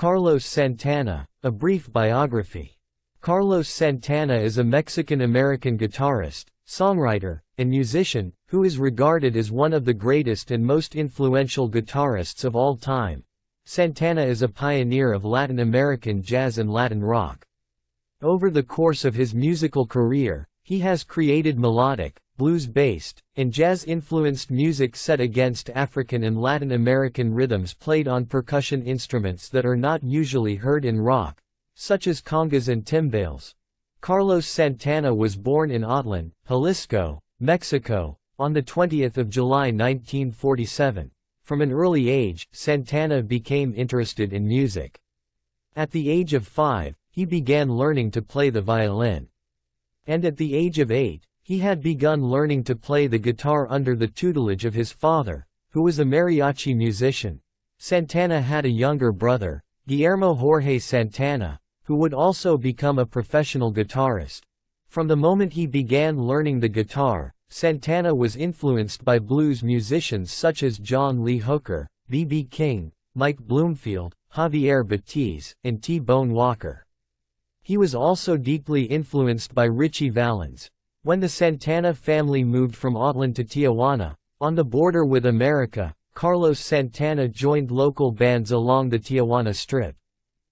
Carlos Santana, a brief biography. Carlos Santana is a Mexican-American guitarist, songwriter, and musician, who is regarded as one of the greatest and most influential guitarists of all time. Santana is a pioneer of Latin American jazz and Latin rock. Over the course of his musical career, he has created melodic, blues-based, and jazz-influenced music set against African and Latin American rhythms played on percussion instruments that are not usually heard in rock, such as congas and timbales. Carlos Santana was born in Atlan, Jalisco, Mexico, on 20 July 1947. From an early age, Santana became interested in music. At the age of 5, he began learning to play the violin. And at the age of 8, he had begun learning to play the guitar under the tutelage of his father, who was a mariachi musician. Santana had a younger brother, Guillermo Jorge Santana, who would also become a professional guitarist. From the moment he began learning the guitar, Santana was influenced by blues musicians such as John Lee Hooker, B.B. King, Mike Bloomfield, Javier Batiz, and T-Bone Walker. He was also deeply influenced by Ritchie Valens. When the Santana family moved from Atlan to Tijuana, on the border with America, Carlos Santana joined local bands along the Tijuana Strip.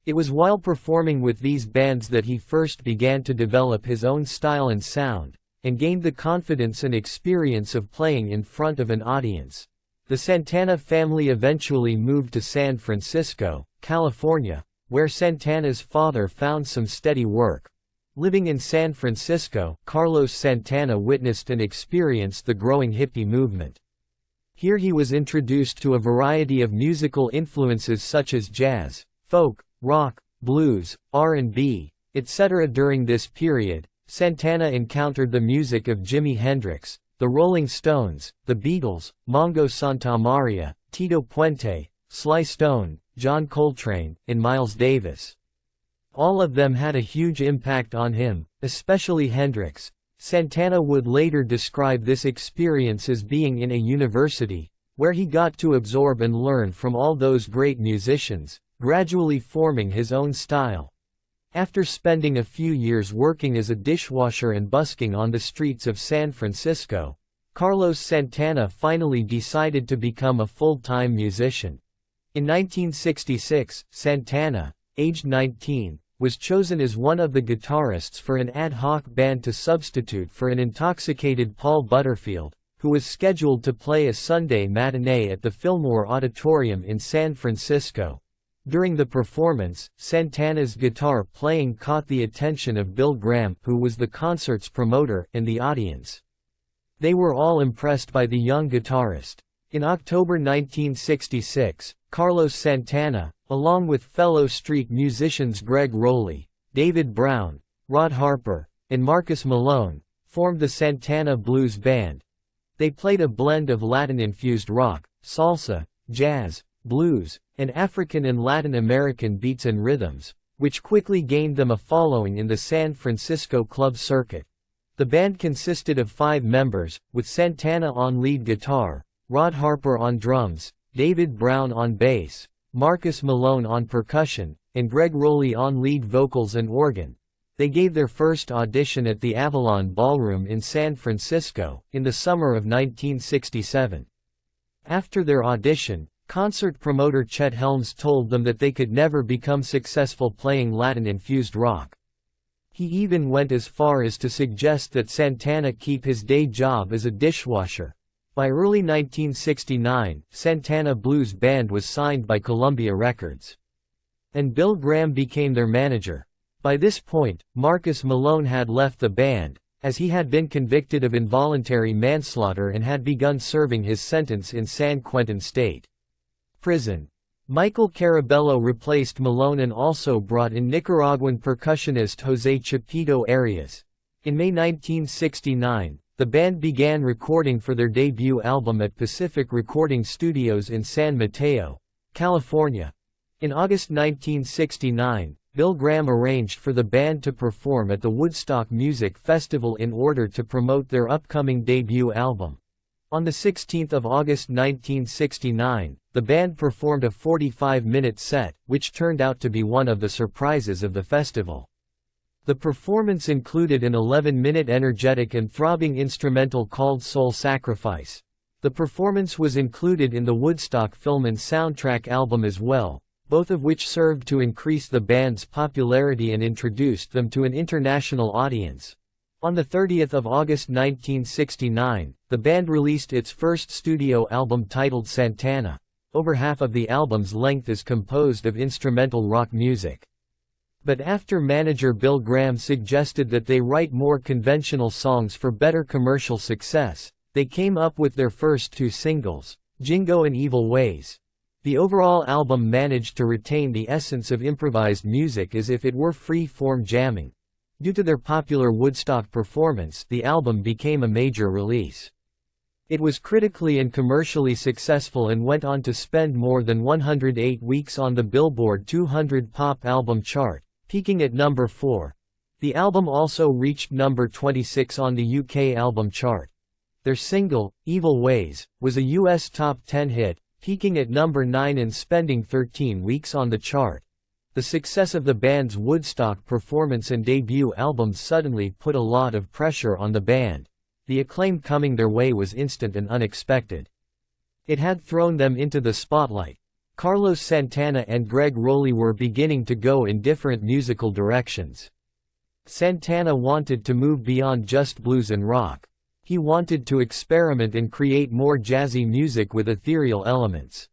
It was while performing with these bands that he first began to develop his own style and sound, and gained the confidence and experience of playing in front of an audience. The Santana family eventually moved to San Francisco, California, where Santana's father found some steady work. Living in San Francisco, Carlos Santana witnessed and experienced the growing hippie movement. Here he was introduced to a variety of musical influences such as jazz, folk, rock, blues, R&B, etc. During this period, Santana encountered the music of Jimi Hendrix, the Rolling Stones, the Beatles, Mongo Santamaria, Tito Puente, Sly Stone, John Coltrane, and Miles Davis. All of them had a huge impact on him, especially Hendrix. Santana would later describe this experience as being in a university, where he got to absorb and learn from all those great musicians, gradually forming his own style. After spending a few years working as a dishwasher and busking on the streets of San Francisco, Carlos Santana finally decided to become a full-time musician. In 1966, Santana, aged 19, was chosen as one of the guitarists for an ad hoc band to substitute for an intoxicated Paul Butterfield, who was scheduled to play a Sunday matinee at the Fillmore Auditorium in San Francisco. During the performance, Santana's guitar playing caught the attention of Bill Graham, who was the concert's promoter, and the audience. They were all impressed by the young guitarist. In October 1966, Carlos Santana, along with fellow street musicians Greg Rowley, David Brown, Rod Harper, and Marcus Malone, formed the Santana Blues Band. They played a blend of Latin-infused rock, salsa, jazz, blues, and African and Latin American beats and rhythms, which quickly gained them a following in the San Francisco club circuit. The band consisted of 5 members, with Santana on lead guitar, Rod Harper on drums, David Brown on bass, Marcus Malone on percussion, and Greg Rowley on lead vocals and organ. They gave their first audition at the Avalon Ballroom in San Francisco, in the summer of 1967. After their audition, concert promoter Chet Helms told them that they could never become successful playing Latin-infused rock. He even went as far as to suggest that Santana keep his day job as a dishwasher. By early 1969, Santana Blues Band was signed by Columbia Records. And Bill Graham became their manager. By this point, Marcus Malone had left the band, as he had been convicted of involuntary manslaughter and had begun serving his sentence in San Quentin State Prison. Michael Carabello replaced Malone and also brought in Nicaraguan percussionist Jose Chapito Arias. In May 1969, the band began recording for their debut album at Pacific Recording Studios in San Mateo, California. In August 1969, Bill Graham arranged for the band to perform at the Woodstock Music Festival in order to promote their upcoming debut album. On 16 August 1969, the band performed a 45-minute set, which turned out to be one of the surprises of the festival. The performance included an 11-minute energetic and throbbing instrumental called Soul Sacrifice. The performance was included in the Woodstock film and soundtrack album as well, both of which served to increase the band's popularity and introduced them to an international audience. On 30 August 1969, the band released its first studio album titled Santana. Over half of the album's length is composed of instrumental rock music. But after manager Bill Graham suggested that they write more conventional songs for better commercial success, they came up with their first two singles, Jingo and Evil Ways. The overall album managed to retain the essence of improvised music as if it were free-form jamming. Due to their popular Woodstock performance, the album became a major release. It was critically and commercially successful and went on to spend more than 108 weeks on the Billboard 200 Pop Album chart, peaking at number 4. The album also reached number 26 on the UK album chart. Their single, Evil Ways, was a US top 10 hit, peaking at number 9 and spending 13 weeks on the chart. The success of the band's Woodstock performance and debut albums suddenly put a lot of pressure on the band. The acclaim coming their way was instant and unexpected. It had thrown them into the spotlight. Carlos Santana and Gregg Rolie were beginning to go in different musical directions. Santana wanted to move beyond just blues and rock. He wanted to experiment and create more jazzy music with ethereal elements.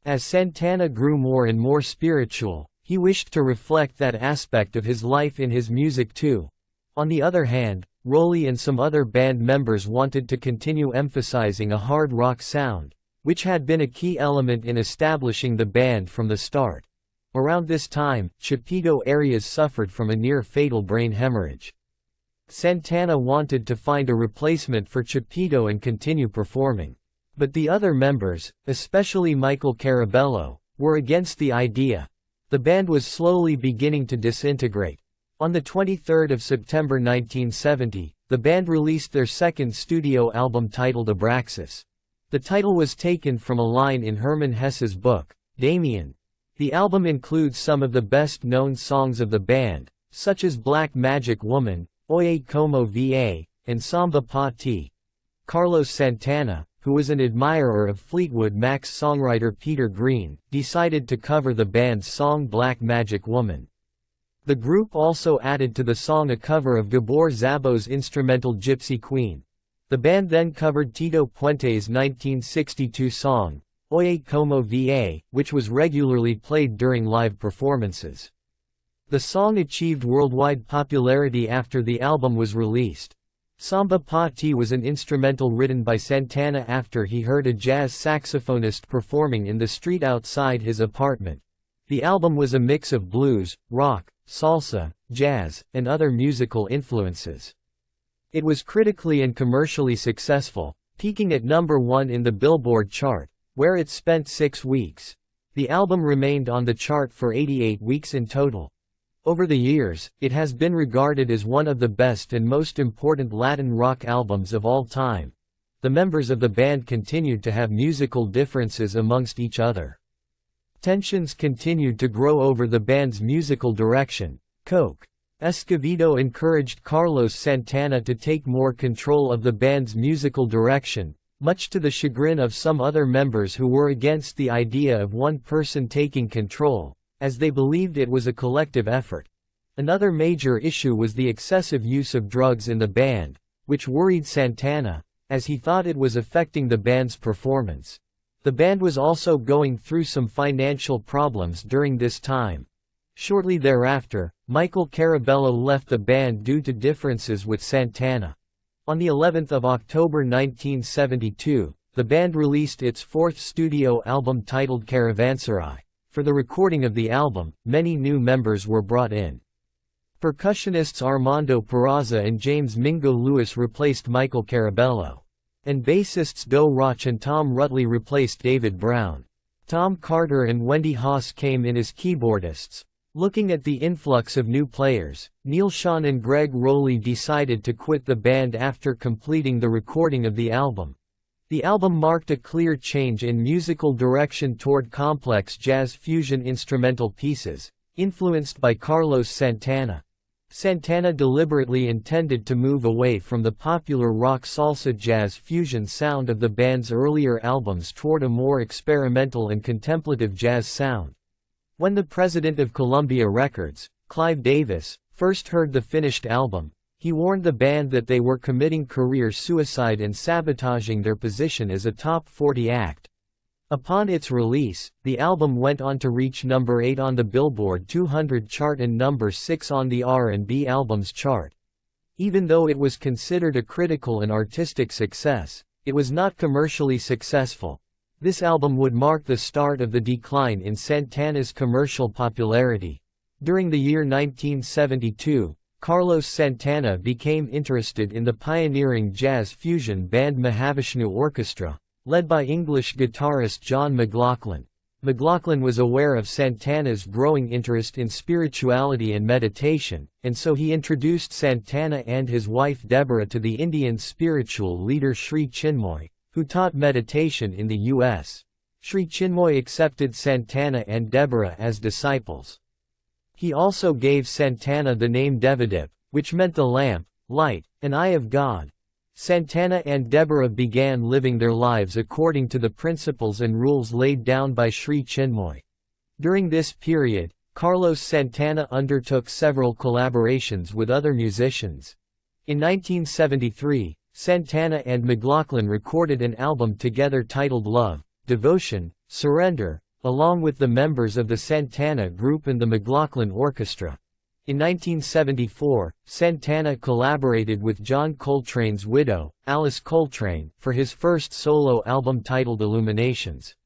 As Santana grew more and more spiritual, he wished to reflect that aspect of his life in his music too. On the other hand, Rolie and some other band members wanted to continue emphasizing a hard rock sound, which had been a key element in establishing the band from the start. Around this time, Chipito Arias suffered from a near-fatal brain hemorrhage. Santana wanted to find a replacement for Chipito and continue performing. But the other members, especially Michael Carabello, were against the idea. The band was slowly beginning to disintegrate. On 23 September 1970, the band released their second studio album titled Abraxas. The title was taken from a line in Hermann Hesse's book, Damien. The album includes some of the best-known songs of the band, such as Black Magic Woman, Oye Como Va, and Samba Pa Ti. Carlos Santana, who was an admirer of Fleetwood Mac's songwriter Peter Green, decided to cover the band's song Black Magic Woman. The group also added to the song a cover of Gabor Szabo's instrumental Gypsy Queen. The band then covered Tito Puente's 1962 song, Oye Como Va, which was regularly played during live performances. The song achieved worldwide popularity after the album was released. Samba Pa Ti was an instrumental written by Santana after he heard a jazz saxophonist performing in the street outside his apartment. The album was a mix of blues, rock, salsa, jazz, and other musical influences. It was critically and commercially successful, peaking at number 1 in the Billboard chart, where it spent 6 weeks. The album remained on the chart for 88 weeks in total. Over the years, it has been regarded as one of the best and most important Latin rock albums of all time. The members of the band continued to have musical differences amongst each other. Tensions continued to grow over the band's musical direction. Coke. Escovedo encouraged Carlos Santana to take more control of the band's musical direction, much to the chagrin of some other members who were against the idea of one person taking control, as they believed it was a collective effort. Another major issue was the excessive use of drugs in the band, which worried Santana, as he thought it was affecting the band's performance. The band was also going through some financial problems during this time. Shortly thereafter, Michael Carabello left the band due to differences with Santana. On the 11th of October 1972, the band released its fourth studio album titled Caravanserai. For the recording of the album, many new members were brought in. Percussionists Armando Peraza and James Mingo Lewis replaced Michael Carabello. And bassists Doe Roch and Tom Rutley replaced David Brown. Tom Carter and Wendy Haas came in as keyboardists. Looking at the influx of new players, Neil Schon and Gregg Rolie decided to quit the band after completing the recording of the album. The album marked a clear change in musical direction toward complex jazz fusion instrumental pieces, influenced by Carlos Santana. Santana deliberately intended to move away from the popular rock salsa jazz fusion sound of the band's earlier albums toward a more experimental and contemplative jazz sound. When the president of Columbia Records, Clive Davis, first heard the finished album, he warned the band that they were committing career suicide and sabotaging their position as a top 40 act. Upon its release, the album went on to reach number 8 on the Billboard 200 chart and number 6 on the R&B albums chart. Even though it was considered a critical and artistic success, it was not commercially successful. This album would mark the start of the decline in Santana's commercial popularity. During the year 1972, Carlos Santana became interested in the pioneering jazz fusion band Mahavishnu Orchestra, led by English guitarist John McLaughlin. McLaughlin was aware of Santana's growing interest in spirituality and meditation, and so he introduced Santana and his wife Deborah to the Indian spiritual leader Sri Chinmoy, who taught meditation in the U.S. Sri Chinmoy accepted Santana and Deborah as disciples. He also gave Santana the name Devadip, which meant the lamp, light, and eye of God. Santana and Deborah began living their lives according to the principles and rules laid down by Sri Chinmoy. During this period, Carlos Santana undertook several collaborations with other musicians. In 1973, Santana and McLaughlin recorded an album together titled Love, Devotion, Surrender, along with the members of the Santana Group and the McLaughlin Orchestra. In 1974, Santana collaborated with John Coltrane's widow, Alice Coltrane, for his first solo album titled Illuminations.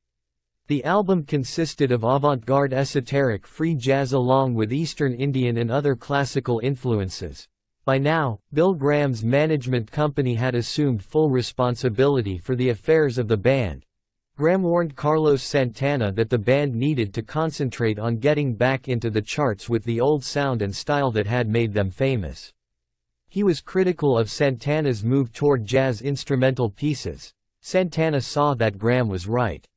The album consisted of avant-garde esoteric free jazz along with Eastern Indian and other classical influences. By now, Bill Graham's management company had assumed full responsibility for the affairs of the band. Graham warned Carlos Santana that the band needed to concentrate on getting back into the charts with the old sound and style that had made them famous. He was critical of Santana's move toward jazz instrumental pieces. Santana saw that Graham was right.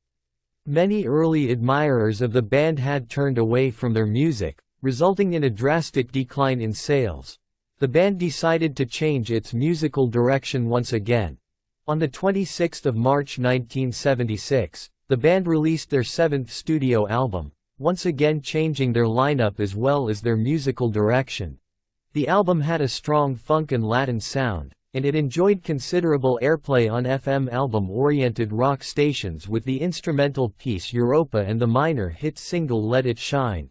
Many early admirers of the band had turned away from their music, resulting in a drastic decline in sales. The band decided to change its musical direction once again. On the 26th of March 1976, the band released their seventh studio album, once again changing their lineup as well as their musical direction. The album had a strong funk and Latin sound, and it enjoyed considerable airplay on FM album-oriented rock stations with the instrumental piece Europa and the minor hit single Let It Shine.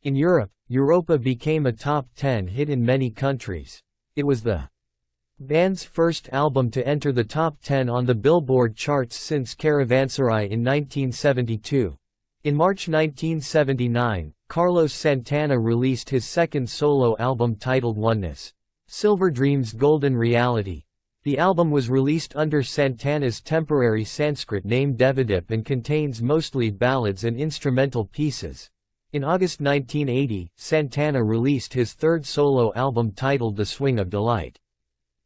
In Europe, Europa became a top 10 hit in many countries. It was the band's first album to enter the top 10 on the Billboard charts since Caravanserai in 1972. In March 1979, Carlos Santana released his second solo album titled Oneness, Silver Dreams Golden Reality. The album was released under Santana's temporary Sanskrit name Devadip and contains mostly ballads and instrumental pieces. In August 1980, Santana released his third solo album titled The Swing of Delight.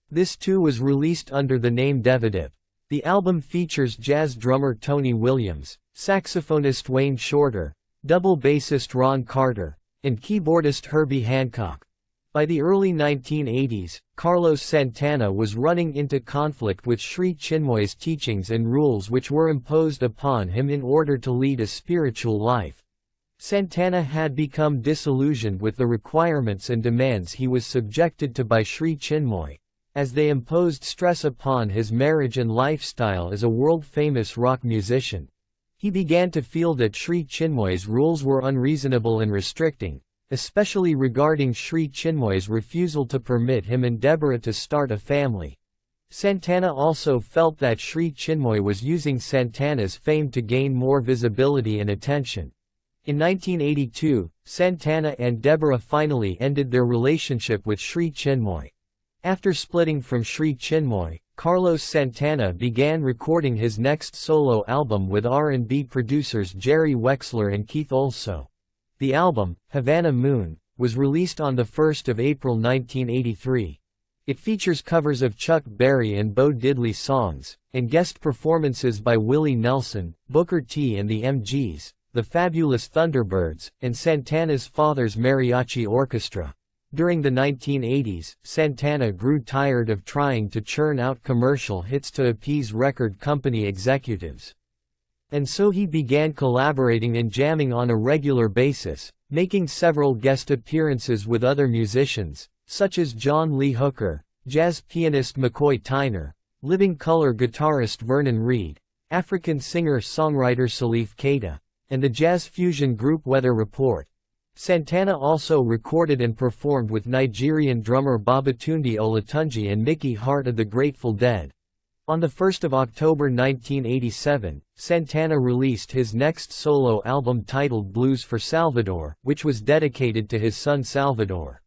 This too was released under the name Devadip. The album features jazz drummer Tony Williams, saxophonist Wayne Shorter, double bassist Ron Carter, and keyboardist Herbie Hancock. By the early 1980s, Carlos Santana was running into conflict with Sri Chinmoy's teachings and rules which were imposed upon him in order to lead a spiritual life. Santana had become disillusioned with the requirements and demands he was subjected to by Sri Chinmoy, as they imposed stress upon his marriage and lifestyle as a world-famous rock musician. He began to feel that Sri Chinmoy's rules were unreasonable and restricting, especially regarding Sri Chinmoy's refusal to permit him and Deborah to start a family. Santana also felt that Sri Chinmoy was using Santana's fame to gain more visibility and attention. In 1982, Santana and Deborah finally ended their relationship with Sri Chinmoy. After splitting from Sri Chinmoy, Carlos Santana began recording his next solo album with R&B producers Jerry Wexler and Keith Olso. The album, Havana Moon, was released on 1 April 1983. It features covers of Chuck Berry and Bo Diddley songs, and guest performances by Willie Nelson, Booker T and the MGs, the Fabulous Thunderbirds, and Santana's father's mariachi orchestra. During the 1980s, Santana grew tired of trying to churn out commercial hits to appease record company executives. And so he began collaborating and jamming on a regular basis, making several guest appearances with other musicians, such as John Lee Hooker, jazz pianist McCoy Tyner, living color guitarist Vernon Reid, African singer-songwriter Salif Keita, and the jazz fusion group Weather Report. Santana also recorded and performed with Nigerian drummer Babatunde Olatunji and Mickey Hart of the Grateful Dead. On 1 October 1987, Santana released his next solo album titled Blues for Salvador, which was dedicated to his son Salvador.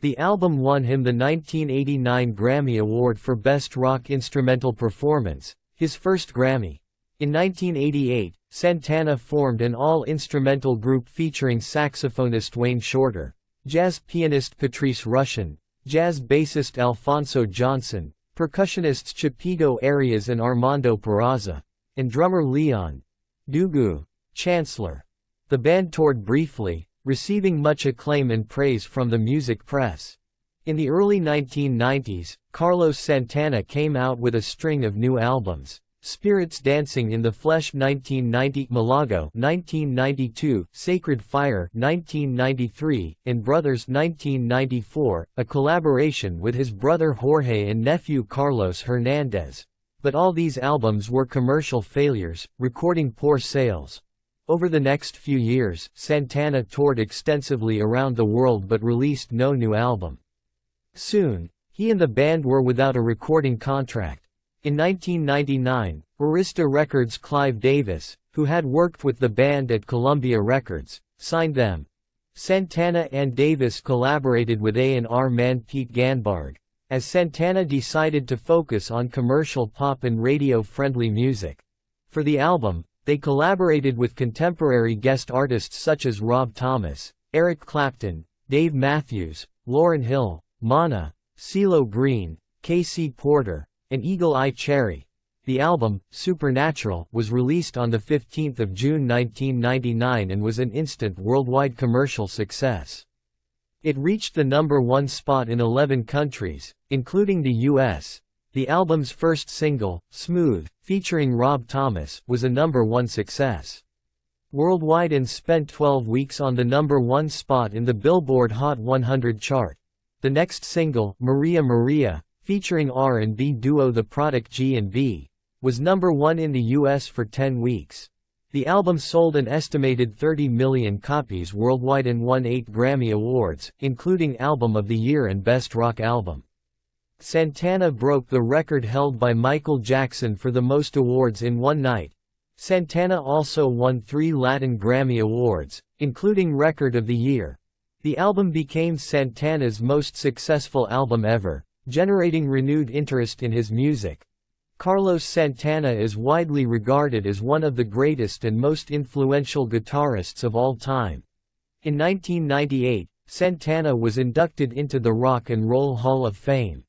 The album won him the 1989 Grammy Award for Best Rock Instrumental Performance, his first Grammy. In 1988, Santana formed an all-instrumental group featuring saxophonist Wayne Shorter, jazz pianist Patrice Rushen, jazz bassist Alfonso Johnson, percussionists Chipito Arias and Armando Peraza, and drummer Leon Dugu Chancellor. The band toured briefly, receiving much acclaim and praise from the music press. In the early 1990s, Carlos Santana came out with a string of new albums. Spirits Dancing in the Flesh 1990, Malago 1992, Sacred Fire 1993, and Brothers 1994, a collaboration with his brother Jorge and nephew Carlos Hernandez. But all these albums were commercial failures, recording poor sales. Over the next few years, Santana toured extensively around the world but released no new album. Soon, he and the band were without a recording contract. In 1999, Arista Records' Clive Davis, who had worked with the band at Columbia Records, signed them. Santana and Davis collaborated with A&R man Pete Ganbard, as Santana decided to focus on commercial pop and radio-friendly music. For the album, they collaborated with contemporary guest artists such as Rob Thomas, Eric Clapton, Dave Matthews, Lauryn Hill, Mana, CeeLo Green, K.C. Porter, and Eagle Eye Cherry. The album, Supernatural, was released on 15 June 1999 and was an instant worldwide commercial success. It reached the #1 spot in 11 countries, including the US. The album's first single, Smooth, featuring Rob Thomas, was a #1 success worldwide and spent 12 weeks on the #1 spot in the Billboard Hot 100 chart. The next single, Maria Maria, featuring R&B duo The Product G&B, was #1 in the US for 10 weeks. The album sold an estimated 30 million copies worldwide and won 8 Grammy Awards, including Album of the Year and Best Rock Album. Santana broke the record held by Michael Jackson for the most awards in one night. Santana also won 3 Latin Grammy Awards, including Record of the Year. The album became Santana's most successful album ever, generating renewed interest in his music. Carlos Santana is widely regarded as one of the greatest and most influential guitarists of all time. In 1998, Santana was inducted into the Rock and Roll Hall of Fame.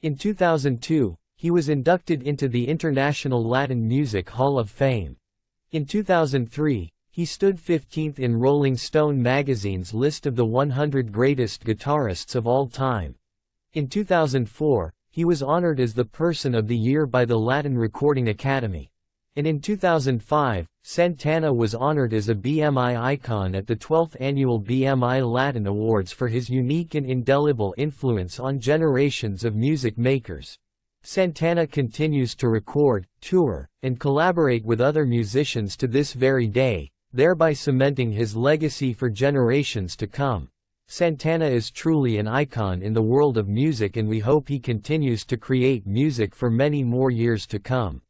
In 2002, he was inducted into the International Latin Music Hall of Fame. In 2003, he stood 15th in Rolling Stone magazine's list of the 100 greatest guitarists of all time. In 2004, he was honored as the Person of the Year by the Latin Recording Academy. And in 2005, Santana was honored as a BMI icon at the 12th Annual BMI Latin Awards for his unique and indelible influence on generations of music makers. Santana continues to record, tour, and collaborate with other musicians to this very day, thereby cementing his legacy for generations to come. Santana is truly an icon in the world of music, and we hope he continues to create music for many more years to come.